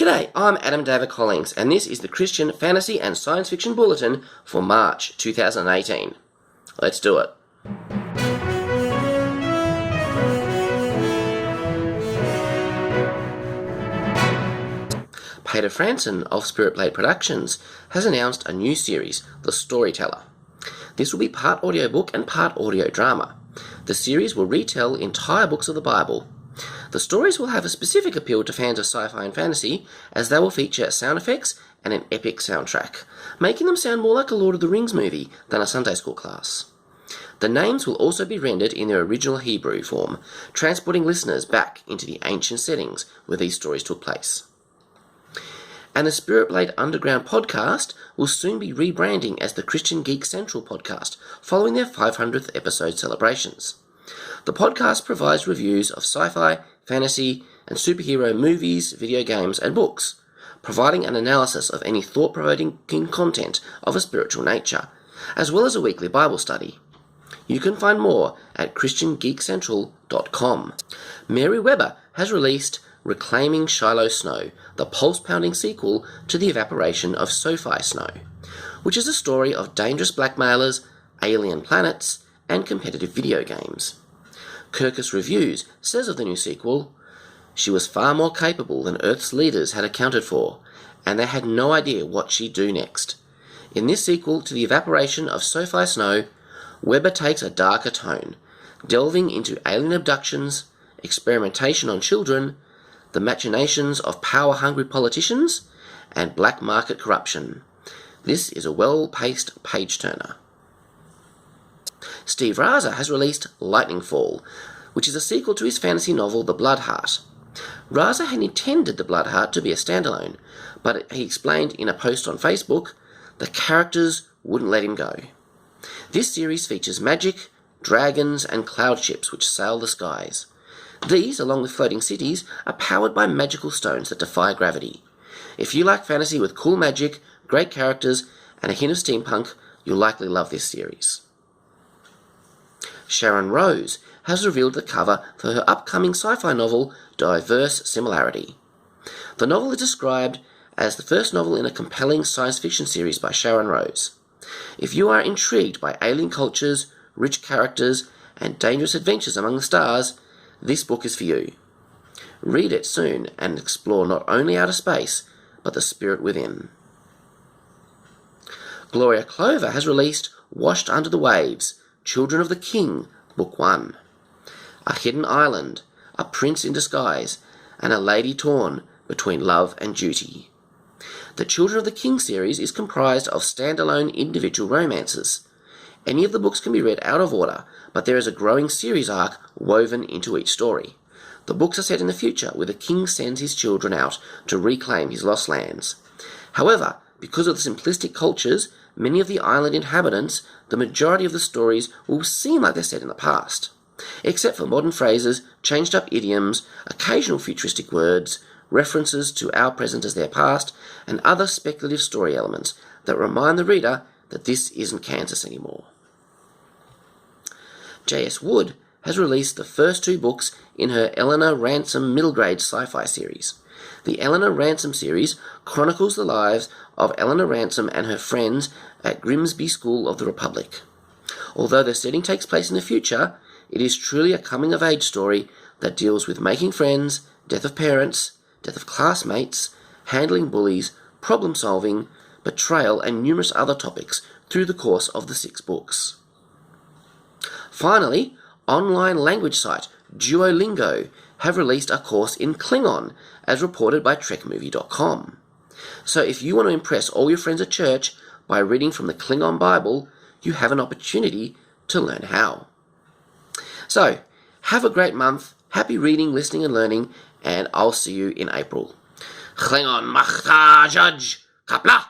G'day, I'm Adam David Collings, and this is the Christian Fantasy and Science Fiction Bulletin for March 2018. Let's do it. Peter Franson of Spirit Blade Productions has announced a new series, The Storyteller. This will be part audiobook and part audio drama. The series will retell entire books of the Bible. The stories will have a specific appeal to fans of sci-fi and fantasy, as they will feature sound effects and an epic soundtrack, making them sound more like a Lord of the Rings movie than a Sunday school class. The names will also be rendered in their original Hebrew form, transporting listeners back into the ancient settings where these stories took place. And the Spirit Blade Underground podcast will soon be rebranding as the Christian Geek Central podcast, following their 500th episode celebrations. The podcast provides reviews of sci-fi, fantasy, and superhero movies, video games, and books, providing an analysis of any thought-provoking content of a spiritual nature, as well as a weekly Bible study. You can find more at christiangeekcentral.com. Mary Webber has released Reclaiming Shilo Snow, the pulse-pounding sequel to The Evaporation of SoFi Snow, which is a story of dangerous blackmailers, alien planets, and competitive video games. Kirkus Reviews says of the new sequel, "She was far more capable than Earth's leaders had accounted for, and they had no idea what she'd do next. In this sequel to The Evaporation of SoFi Snow, Webber takes a darker tone, delving into alien abductions, experimentation on children, the machinations of power-hungry politicians, and black market corruption. This is a well-paced page-turner." Steverasa has released Lightningfall, which is a sequel to his fantasy novel The Bloodheart. Rzasa had intended The Bloodheart to be a standalone, but he explained in a post on Facebook, the characters wouldn't let him go. This series features magic, dragons, and cloud ships which sail the skies. These, along with floating cities, are powered by magical stones that defy gravity. If you like fantasy with cool magic, great characters, and a hint of steampunk, you'll likely love this series. Sharon Rose has revealed the cover for her upcoming sci-fi novel, Diverse Similarity. The novel is described as the first novel in a compelling science fiction series by Sharon Rose. If you are intrigued by alien cultures, rich characters, and dangerous adventures among the stars, this book is for you. Read it soon and explore not only outer space, but the spirit within. Gloria Clover has released Washed Under the Waves, Children of the King, Book 1. A hidden island, a prince in disguise, and a lady torn between love and duty. The Children of the King series is comprised of standalone individual romances. Any of the books can be read out of order, but there is a growing series arc woven into each story. The books are set in the future, where the king sends his children out to reclaim his lost lands. However, because of the simplistic cultures, many of the island inhabitants, the majority of the stories will seem like they're set in the past. Except for modern phrases, changed-up idioms, occasional futuristic words, references to our present as their past, and other speculative story elements that remind the reader that this isn't Kansas anymore. Jess Wood has released the first 2 books in her Elena Ransom middle grade sci-fi series. The Elena Ransom series chronicles the lives of Elena Ransom and her friends at Grimsby School of the Republic. Although the setting takes place in the future, it is truly a coming-of-age story that deals with making friends, death of parents, death of classmates, handling bullies, problem-solving, betrayal, and numerous other topics through the course of the 6 books. Finally, online language site DuoLingo have released a course in Klingon, as reported by TrekMovie.com. So if you want to impress all your friends at church by reading from the Klingon Bible, you have an opportunity to learn how. So, have a great month, happy reading, listening, and learning, and I'll see you in April. Klingon Machajaj Kapla!